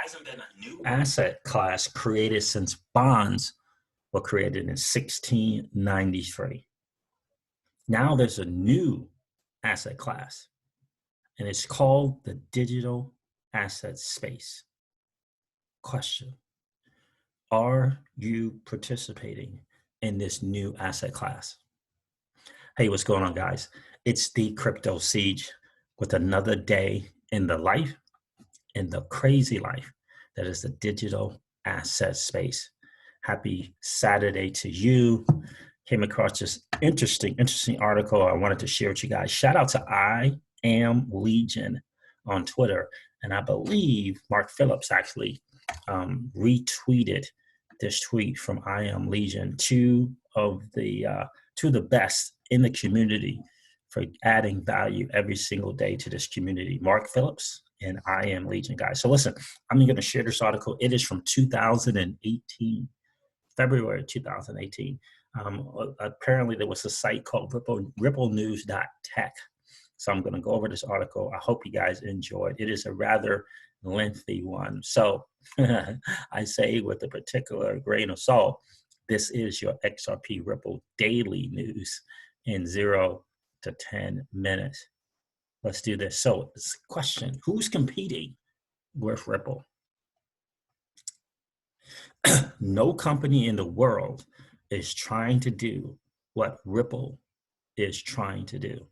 hasn't been a new asset class created since bonds were created in 1693. Now there's a new asset class, and it's called the digital asset space. Question: are you participating in this new asset class? Hey, what's going on, guys? It's the Crypto Siege with another day in the life, in the crazy life that is the digital asset space. Happy Saturday to you. Came across this interesting article I wanted to share with you guys. Shout out to I Am Legion on Twitter. And I believe Mark Phillips actually retweeted this tweet from I Am Legion, two of the best in the community for adding value every single day to this community. Mark Phillips and I Am Legion, guys. So listen, I'm going to share this article. It is from 2018, February 2018. Apparently there was a site called ripplenews.tech. So I'm going to go over this article. I hope you guys enjoyed. It is a rather lengthy one. So I say with a particular grain of salt, this is your XRP Ripple daily news in 0 to 10 minutes. Let's do this. So this question: who's competing with Ripple? No company in the world is trying to do what Ripple is trying to do.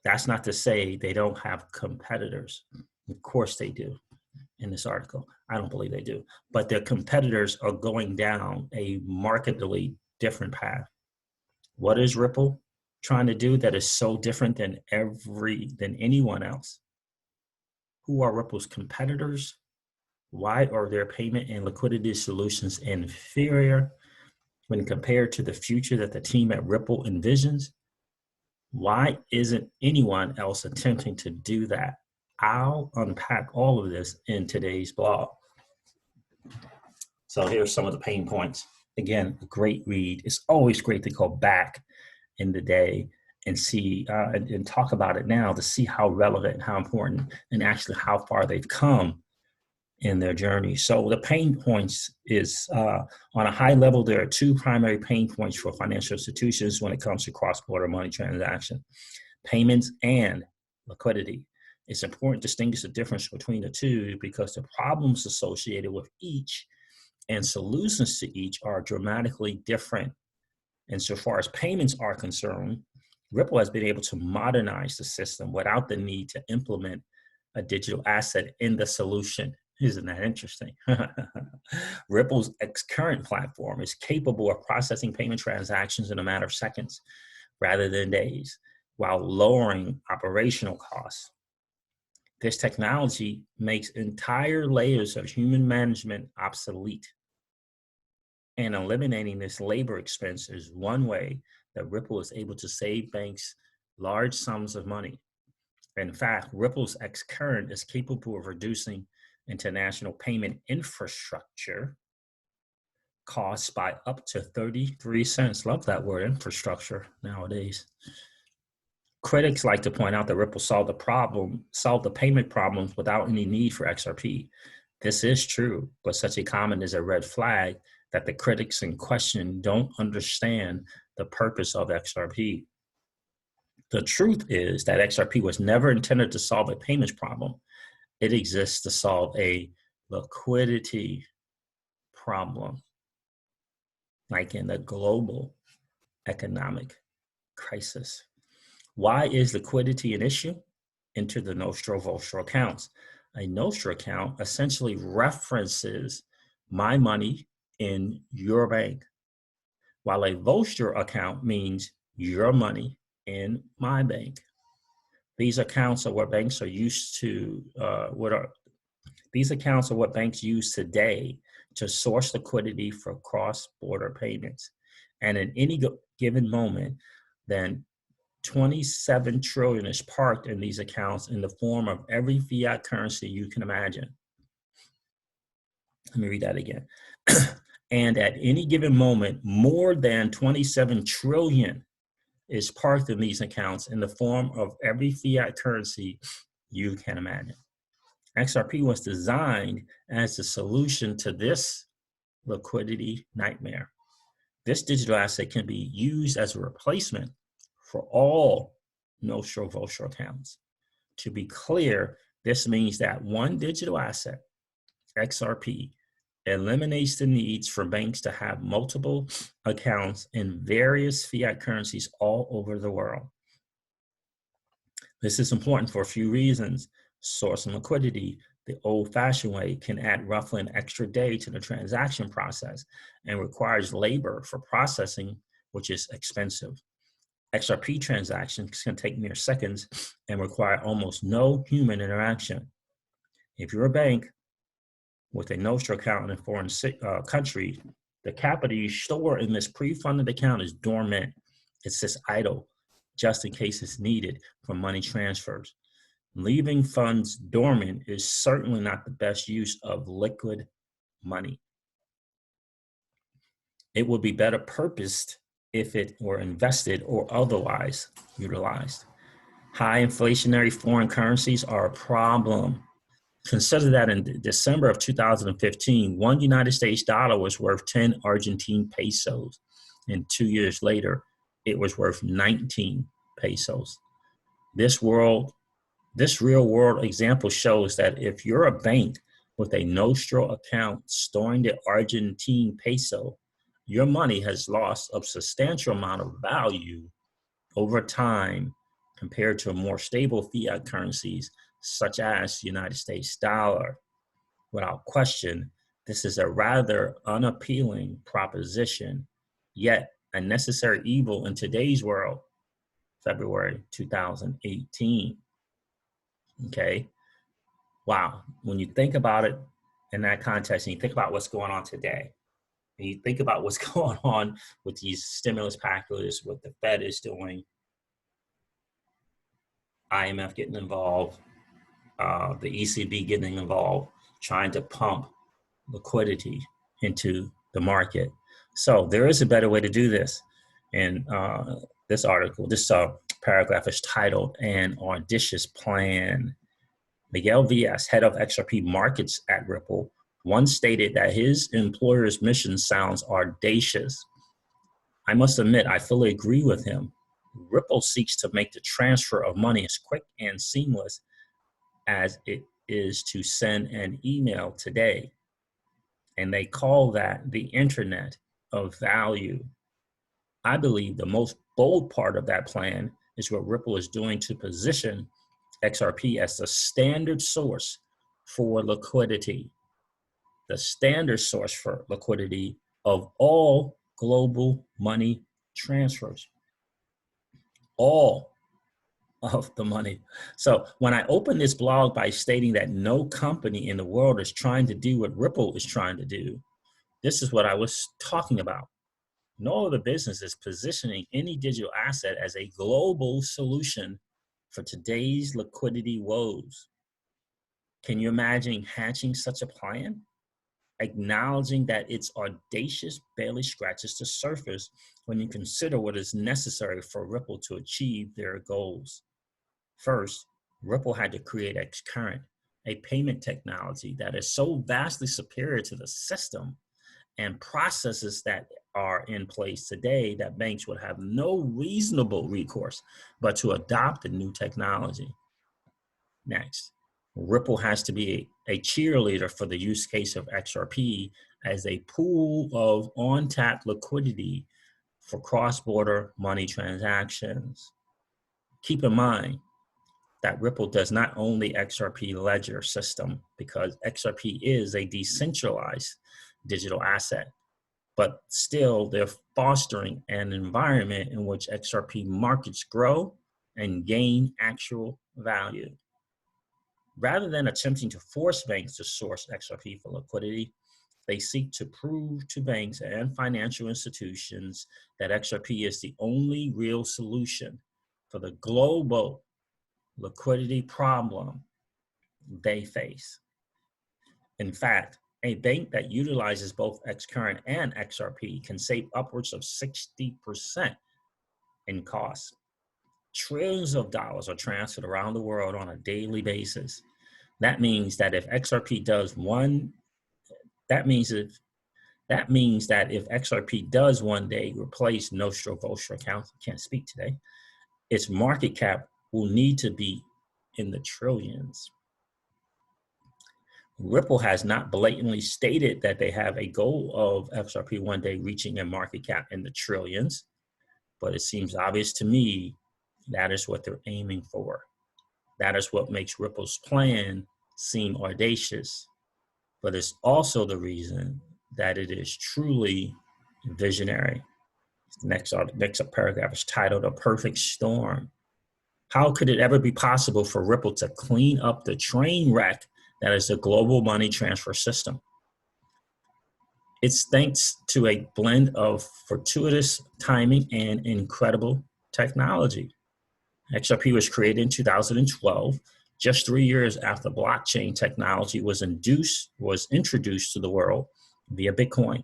That's not to say they don't have competitors. Of course they do in this article. I don't believe they do. But their competitors are going down a markedly different path. What is Ripple trying to do that is so different than anyone else? Who are Ripple's competitors? Why are their payment and liquidity solutions inferior when compared to the future that the team at Ripple envisions? Why isn't anyone else attempting to do that? I'll unpack all of this in today's blog. So here's some of the pain points. Again, a great read. It's always great to go back in the day and see and talk about it now to see how relevant and how important and actually how far they've come in their journey. So the pain points is on a high level, there are two primary pain points for financial institutions when it comes to cross-border money transaction: payments and liquidity. It's important to distinguish the difference between the two because the problems associated with each and solutions to each are dramatically different. And so far as payments are concerned, Ripple has been able to modernize the system without the need to implement a digital asset in the solution. Isn't that interesting? Ripple's current platform is capable of processing payment transactions in a matter of seconds rather than days, while lowering operational costs. This technology makes entire layers of human management obsolete. And eliminating this labor expense is one way that Ripple is able to save banks large sums of money. In fact, Ripple's X-Current is capable of reducing international payment infrastructure costs by up to 33 cents. Love that word, infrastructure, nowadays. Critics like to point out that Ripple solved the payment problems without any need for XRP. This is true, but such a comment is a red flag that the critics in question don't understand the purpose of XRP. The truth is that XRP was never intended to solve a payments problem. It exists to solve a liquidity problem, like in the global economic crisis. Why is liquidity an issue? Enter the Vostro accounts. A Nostro account essentially references my money in your bank, while a Vostro account means your money in my bank. These accounts are what banks are used to. These accounts are what banks use today to source liquidity for cross-border payments. And in any given moment, then 27 trillion is parked in these accounts in the form of every fiat currency you can imagine. Let me read that again. And at any given moment, more than 27 trillion is parked in these accounts in the form of every fiat currency you can imagine. XRP was designed as a solution to this liquidity nightmare. This digital asset can be used as a replacement for all newsWho accounts. To be clear, this means that one digital asset, XRP, eliminates the needs for banks to have multiple accounts in various fiat currencies all over the world. This is important for a few reasons. Source and liquidity. The old-fashioned way can add roughly an extra day to the transaction process and requires labor for processing, which is expensive. XRP transactions can take mere seconds and require almost no human interaction. If you're a bank with a newsWho account in a foreign country, the capital you store in this pre-funded account is dormant. It sits idle just in case it's needed for money transfers. Leaving funds dormant is certainly not the best use of liquid money. It would be better purposed if it were invested or otherwise utilized. High inflationary foreign currencies are a problem. Consider that in December of 2015, one United States dollar was worth 10 Argentine pesos. And 2 years later, it was worth 19 pesos. This real world example shows that if you're a bank with a newsWho account storing the Argentine peso, your money has lost a substantial amount of value over time compared to more stable fiat currencies such as the United States dollar. Without question, this is a rather unappealing proposition, yet a necessary evil in today's world, February 2018. Okay. Wow. When you think about it in that context, and you think about what's going on today, and you think about what's going on with these stimulus packages, what the Fed is doing, IMF getting involved, the ECB getting involved, trying to pump liquidity into the market. So there is a better way to do this. And this article, this paragraph is titled "An Audacious Plan." Miguel Villas, head of XRP markets at Ripple, once stated that his employer's mission sounds audacious. I must admit, I fully agree with him. Ripple seeks to make the transfer of money as quick and seamless as it is to send an email today. And they call that the Internet of Value. I believe the most bold part of that plan is what Ripple is doing to position XRP as the standard source for liquidity, the standard source for liquidity of all global money transfers, all of the money. So when I open this blog by stating that no company in the world is trying to do what Ripple is trying to do, this is what I was talking about. No other business is positioning any digital asset as a global solution for today's liquidity woes. Can you imagine hatching such a plan? Acknowledging that it's audacious barely scratches the surface when you consider what is necessary for Ripple to achieve their goals. First, Ripple had to create Xcurrent, a payment technology that is so vastly superior to the system and processes that are in place today that banks would have no reasonable recourse but to adopt the new technology. Next, Ripple has to be a cheerleader for the use case of XRP as a pool of on-tap liquidity for cross-border money transactions. Keep in mind that Ripple does not own the XRP ledger system because XRP is a decentralized digital asset. But still, they're fostering an environment in which XRP markets grow and gain actual value. Rather than attempting to force banks to source XRP for liquidity, they seek to prove to banks and financial institutions that XRP is the only real solution for the global liquidity problem they face. In fact, a bank that utilizes both Xcurrent and XRP can save upwards of 60% in costs. Trillions of dollars are transferred around the world on a daily basis. That means that if XRP does one, that means that if XRP does one day replace Nostro Vostro accounts, can't speak today, its market cap will need to be in the trillions. Ripple has not blatantly stated that they have a goal of XRP one day reaching a market cap in the trillions, but it seems obvious to me that is what they're aiming for. That is what makes Ripple's plan seem audacious, but it's also the reason that it is truly visionary. Next paragraph is titled "A Perfect Storm." How could it ever be possible for Ripple to clean up the train wreck that is the global money transfer system? It's thanks to a blend of fortuitous timing and incredible technology. XRP was created in 2012, just 3 years after blockchain technology was introduced to the world via Bitcoin.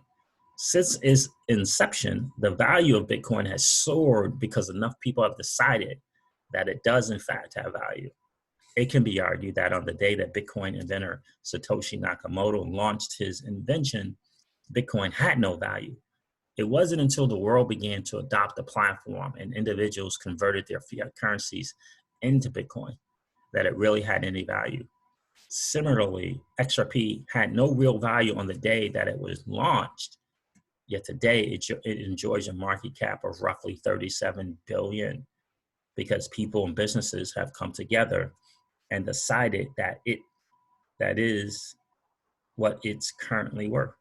Since its inception, the value of Bitcoin has soared because enough people have decided that it does in fact have value. It can be argued that on the day that Bitcoin inventor Satoshi Nakamoto launched his invention, Bitcoin had no value. It wasn't until the world began to adopt the platform and individuals converted their fiat currencies into Bitcoin that it really had any value. Similarly, XRP had no real value on the day that it was launched, yet today it enjoys a market cap of roughly 37 billion because people and businesses have come together and decided that that is what it's currently worth.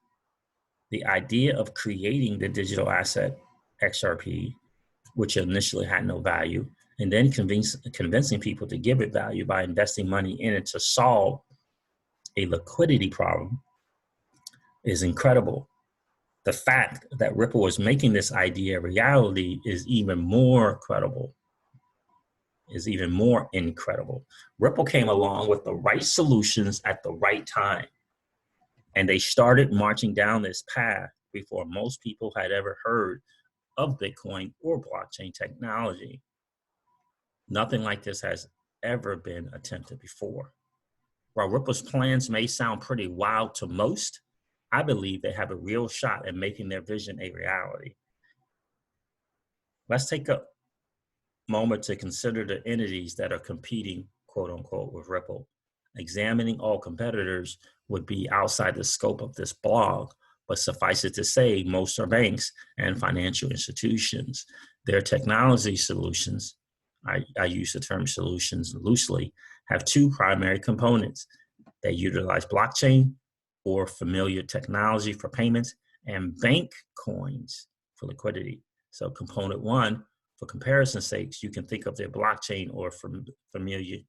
The idea of creating the digital asset XRP, which initially had no value, and then convincing people to give it value by investing money in it to solve a liquidity problem is incredible. The fact that Ripple was making this idea a reality is even more credible, is even more incredible. Ripple came along with the right solutions at the right time, and they started marching down this path before most people had ever heard of Bitcoin or blockchain technology. Nothing like this has ever been attempted before. While Ripple's plans may sound pretty wild to most, I believe they have a real shot at making their vision a reality. Let's take a moment to consider the entities that are competing, quote unquote, with Ripple. Examining all competitors would be outside the scope of this blog, but suffice it to say, most are banks and financial institutions. Their technology solutions, I use the term solutions loosely, have two primary components. They utilize blockchain or familiar technology for payments and bank coins for liquidity. So component one, for comparison's sakes, you can think of their blockchain or familiar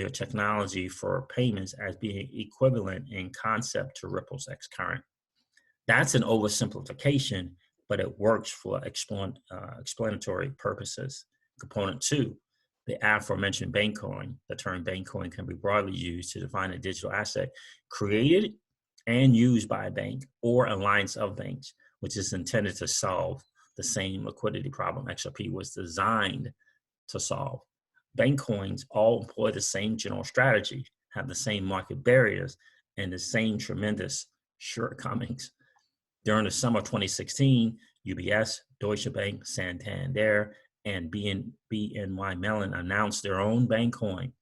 technology for payments as being equivalent in concept to Ripple's X-Current. That's an oversimplification, but it works for explanatory purposes. Component two, the aforementioned bank coin. The term bank coin can be broadly used to define a digital asset created and used by a bank or alliance of banks, which is intended to solve the same liquidity problem XRP was designed to solve. Bank coins all employ the same general strategy, have the same market barriers, and the same tremendous shortcomings. During the summer of 2016, UBS, Deutsche Bank, Santander, and BNY Mellon announced their own bank coin.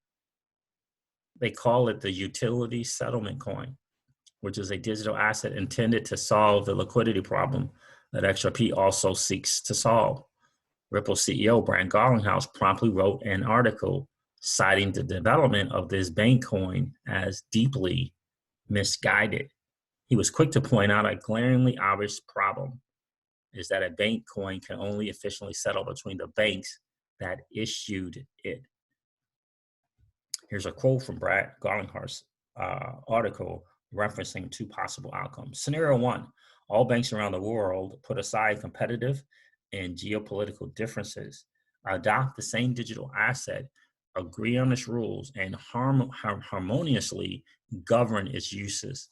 They call it the utility settlement coin, which is a digital asset intended to solve the liquidity problem that XRP also seeks to solve. Ripple CEO Brian Garlinghouse promptly wrote an article citing the development of this bank coin as deeply misguided. He was quick to point out a glaringly obvious problem is that a bank coin can only efficiently settle between the banks that issued it. Here's a quote from Brad Garlinghouse's article referencing two possible outcomes. Scenario one, all banks around the world put aside competitive and geopolitical differences, adopt the same digital asset, agree on its rules, and harmoniously govern its uses.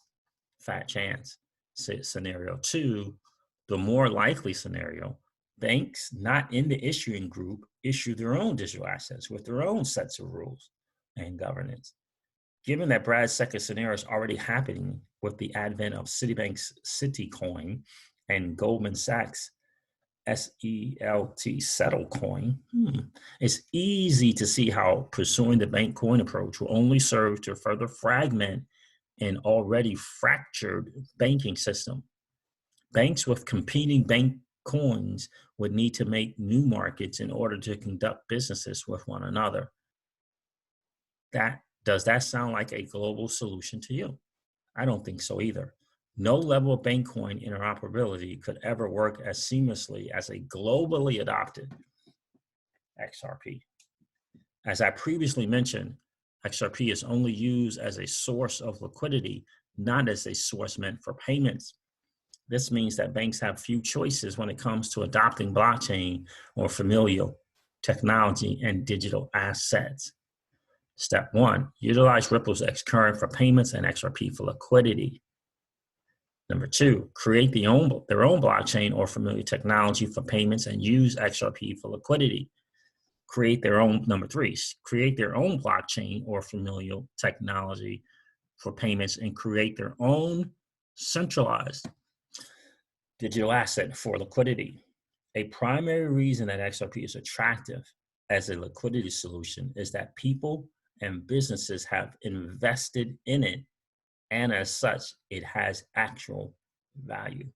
Fat chance. Scenario two, the more likely scenario, banks not in the issuing group issue their own digital assets with their own sets of rules and governance. Given that Brad's second scenario is already happening with the advent of Citibank's Citicoin and Goldman Sachs SELT Settle Coin, it's easy to see how pursuing the bank coin approach will only serve to further fragment an already fractured banking system. Banks with competing bank coins would need to make new markets in order to conduct businesses with one another. Does that sound like a global solution to you? I don't think so either. No level of bank coin interoperability could ever work as seamlessly as a globally adopted XRP. As I previously mentioned, XRP is only used as a source of liquidity, not as a source meant for payments. This means that banks have few choices when it comes to adopting blockchain or familial technology and digital assets. Step 1, utilize Ripple's Xcurrent for payments and XRP for liquidity. Number 2, create their own blockchain or familiar technology for payments and use XRP for liquidity. Number 3, create their own blockchain or familial technology for payments and create their own centralized digital asset for liquidity. A primary reason that XRP is attractive as a liquidity solution is that people and businesses have invested in it, and as such, it has actual value.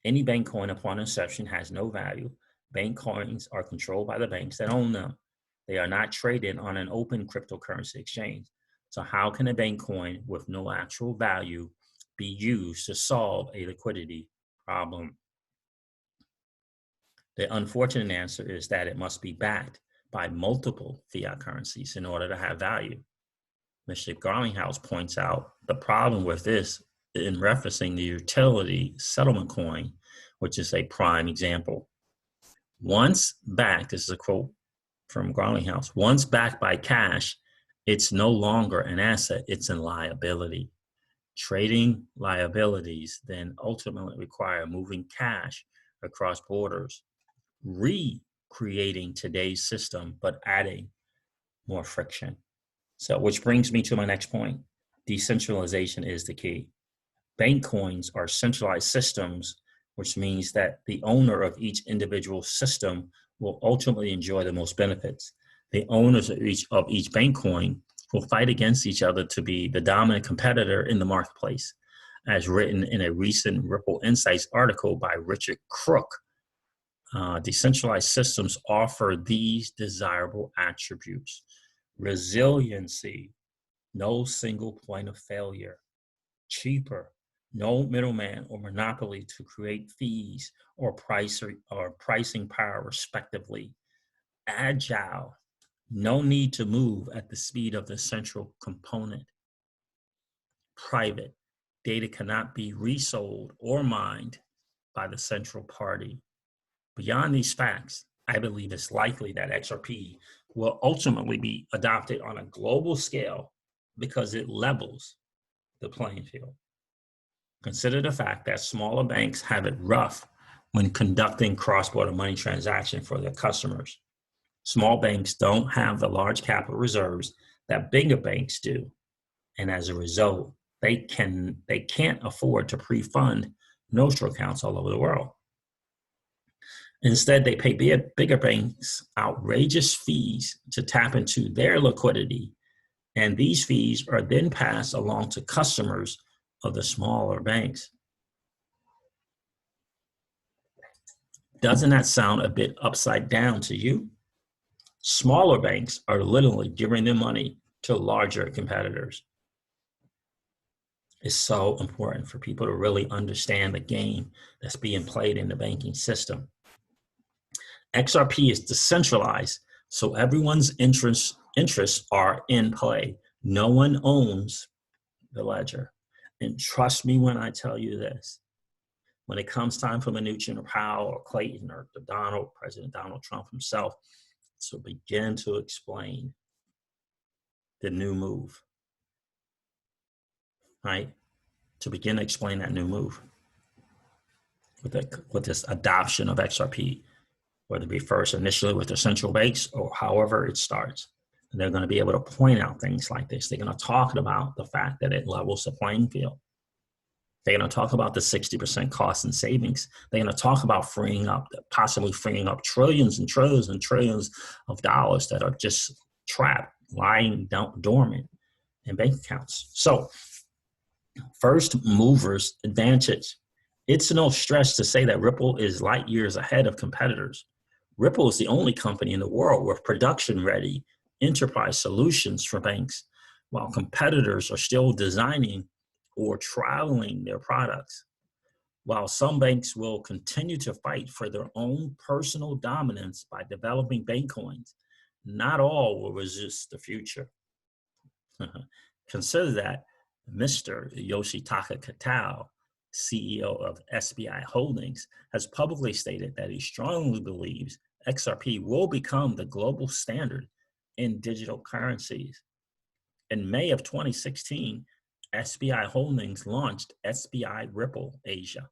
Any bank coin upon inception has no value. Bank coins are controlled by the banks that own them. They are not traded on an open cryptocurrency exchange. So how can a bank coin with no actual value be used to solve a liquidity problem? The unfortunate answer is that it must be backed by multiple fiat currencies in order to have value. Mr. Garlinghouse points out the problem with this in referencing the utility settlement coin, which is a prime example. Once backed, this is a quote from Garlinghouse, once backed by cash, it's no longer an asset, it's a liability. Trading liabilities then ultimately require moving cash across borders, recreating today's system, but adding more friction. So, which brings me to my next point. Decentralization is the key. Bank coins are centralized systems, which means that the owner of each individual system will ultimately enjoy the most benefits. The owners of each bank coin will fight against each other to be the dominant competitor in the marketplace, as written in a recent Ripple Insights article by Richard Crook. Decentralized systems offer these desirable attributes: resiliency, no single point of failure; cheaper, no middleman or monopoly to create fees or pricing power respectively; agile, no need to move at the speed of the central component; private, data cannot be resold or mined by the central party. Beyond these facts, I believe it's likely that XRP will ultimately be adopted on a global scale because it levels the playing field. Consider the fact that smaller banks have it rough when conducting cross-border money transactions for their customers. Small banks don't have the large capital reserves that bigger banks do, and as a result, they can't afford to pre-fund Nostro accounts all over the world. Instead, they pay bigger banks outrageous fees to tap into their liquidity, and these fees are then passed along to customers of the smaller banks. Doesn't that sound a bit upside down to you? Smaller banks are literally giving their money to larger competitors. It's so important for people to really understand the game that's being played in the banking system. XRP is decentralized, so everyone's interests are in play. No one owns the ledger. And trust me when I tell you this, when it comes time for Mnuchin or Powell or Clayton or President Donald Trump himself to begin to explain the new move, right? To begin to explain that new move with this adoption of XRP, whether it be first initially with the central banks or however it starts. They're going to be able to point out things like this. They're going to talk about the fact that it levels the playing field. They're going to talk about the 60% cost and savings. They're going to talk about possibly freeing up trillions and trillions and trillions of dollars that are just trapped, lying down dormant in bank accounts. So, first movers advantage. It's no stretch to say that Ripple is light years ahead of competitors. Ripple is the only company in the world with production-ready enterprise solutions for banks, while competitors are still designing or trialing their products. While some banks will continue to fight for their own personal dominance by developing bank coins, not all will resist the future. Consider that Mr. Yoshitaka Kitao, CEO of SBI Holdings, has publicly stated that he strongly believes XRP will become the global standard in digital currencies. In May of 2016, SBI Holdings launched SBI Ripple Asia,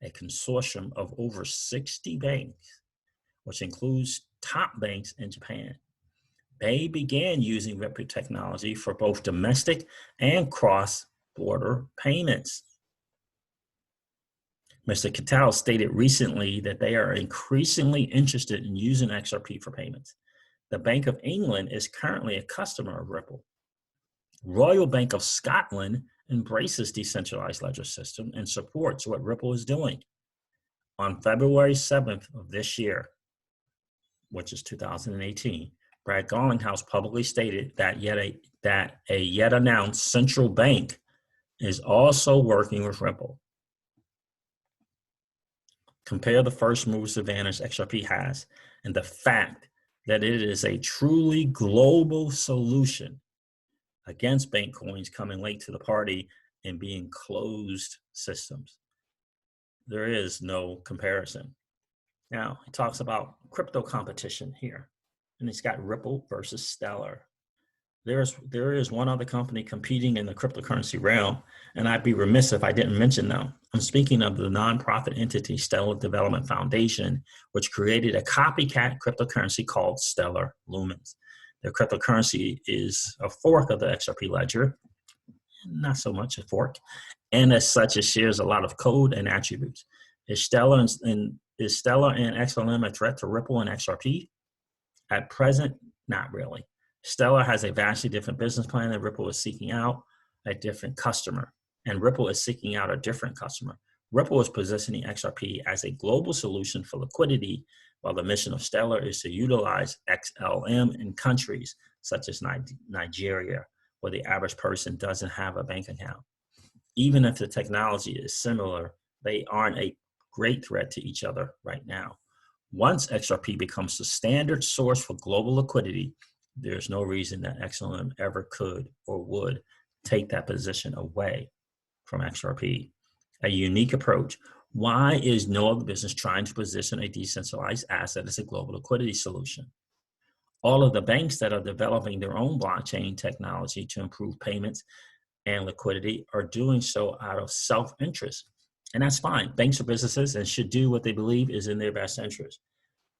a consortium of over 60 banks, which includes top banks in Japan. They began using Ripple technology for both domestic and cross-border payments. Mr. Kitao stated recently that they are increasingly interested in using XRP for payments. The Bank of England is currently a customer of Ripple. Royal Bank of Scotland embraces decentralized ledger system and supports what Ripple is doing. On February 7th of this year, which is 2018, Brad Garlinghouse publicly stated that a yet announced central bank is also working with Ripple. Compare the first mover's advantage XRP has and the fact that it is a truly global solution against bank coins coming late to the party and being closed systems. There is no comparison. Now, he talks about crypto competition here, and he's got Ripple versus Stellar. There is one other company competing in the cryptocurrency realm, and I'd be remiss if I didn't mention them. I'm speaking of the nonprofit entity Stellar Development Foundation, which created a copycat cryptocurrency called Stellar Lumens. Their cryptocurrency is a fork of the XRP ledger, not so much a fork, and as such, it shares a lot of code and attributes. Is Stellar and XLM a threat to Ripple and XRP? At present, not really. Stellar has a vastly different business plan, and Ripple is seeking out a different customer. Ripple is positioning XRP as a global solution for liquidity, while the mission of Stellar is to utilize XLM in countries such as Nigeria, where the average person doesn't have a bank account. Even if the technology is similar, they aren't a great threat to each other right now. Once XRP becomes the standard source for global liquidity, there's no reason that XLM ever could or would take that position away from XRP. A unique approach. Why is no other business trying to position a decentralized asset as a global liquidity solution? All of the banks that are developing their own blockchain technology to improve payments and liquidity are doing so out of self-interest. And that's fine. Banks are businesses and should do what they believe is in their best interest.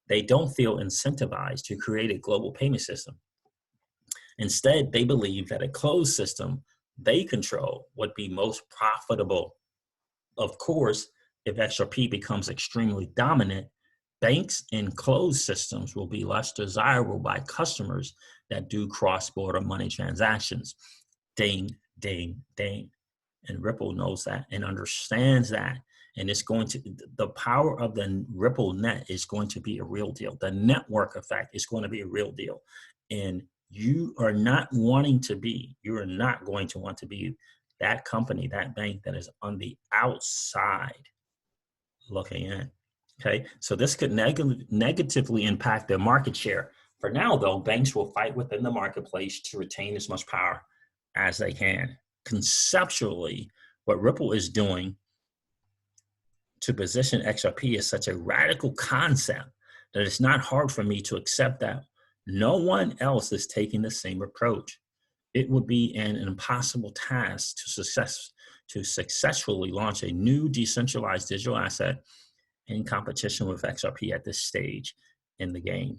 They don't feel incentivized to create a global payment system. Instead, they believe that a closed system they control would be most profitable. Of course, if XRP becomes extremely dominant, banks in closed systems will be less desirable by customers that do cross-border money transactions. Ding, ding, ding. And Ripple knows that and understands that. And it's going to, the power of the Ripple net is going to be a real deal. The network effect is going to be a real deal. And you are not going to want to be that company, that bank that is on the outside looking in. Okay, so this could negatively impact their market share. For now, though, banks will fight within the marketplace to retain as much power as they can. Conceptually, what Ripple is doing to position XRP is such a radical concept that it's not hard for me to accept that no one else is taking the same approach. It would be an impossible task to successfully launch a new decentralized digital asset in competition with XRP at this stage in the game.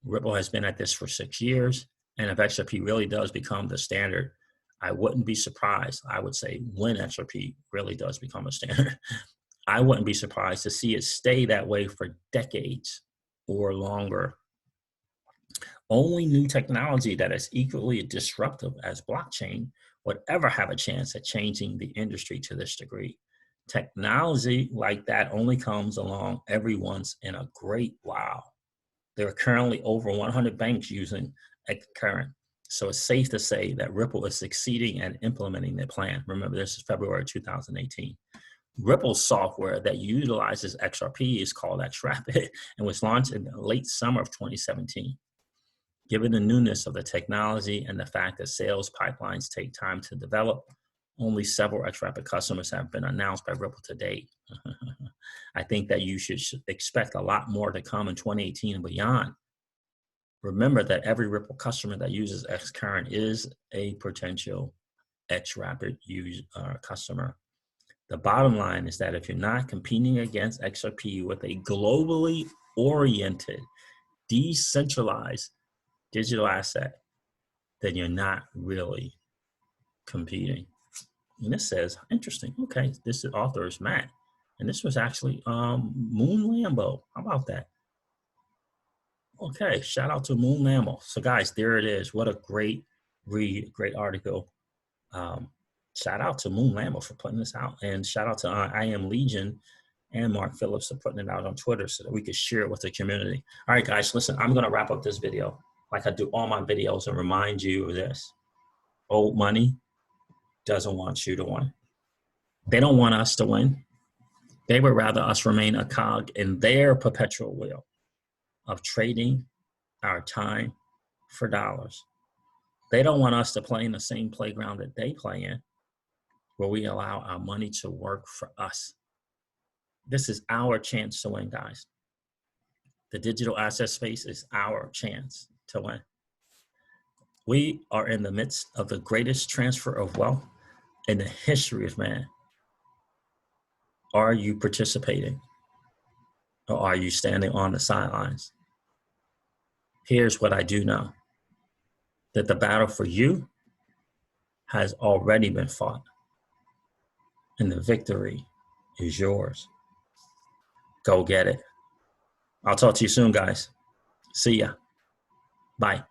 Ripple has been at this for 6 years, And if XRP really does become the standard, I wouldn't be surprised. I would say when XRP really does become a standard, I wouldn't be surprised to see it stay that way for decades or longer. Only new technology that is equally disruptive as blockchain would ever have a chance at changing the industry to this degree. Technology like that only comes along every once in a great while. There are currently over 100 banks using current. So it's safe to say that Ripple is succeeding at implementing their plan. Remember, this is February 2018. Ripple's software that utilizes XRP is called XRapid and was launched in the late summer of 2017. Given the newness of the technology and the fact that sales pipelines take time to develop, only several XRapid customers have been announced by Ripple to date. I think that you should expect a lot more to come in 2018 and beyond. Remember that every Ripple customer that uses XCurrent is a potential XRapid customer. The bottom line is that if you're not competing against XRP with a globally oriented, decentralized digital asset, then you're not really competing. And this says, interesting, okay, this author is Matt. And this was actually Moon Lambo. How about that? Okay, shout out to Moon Lambo. So guys, there it is. What a great read, great article. Shout out to Moon Lambo for putting this out. And shout out to I Am Legion and Mark Phillips for putting it out on Twitter so that we could share it with the community. All right, guys, listen, I'm going to wrap up this video like I do all my videos and remind you of this. Old money doesn't want you to win. They don't want us to win. They would rather us remain a cog in their perpetual wheel of trading our time for dollars. They don't want us to play in the same playground that they play in, where we allow our money to work for us. This is our chance to win, guys. The digital asset space is our chance to win. We are in the midst of the greatest transfer of wealth in the history of man. Are you participating, or are you standing on the sidelines? Here's what I do know, that the battle for you has already been fought, and the victory is yours. Go get it. I'll talk to you soon, guys. See ya. Bye.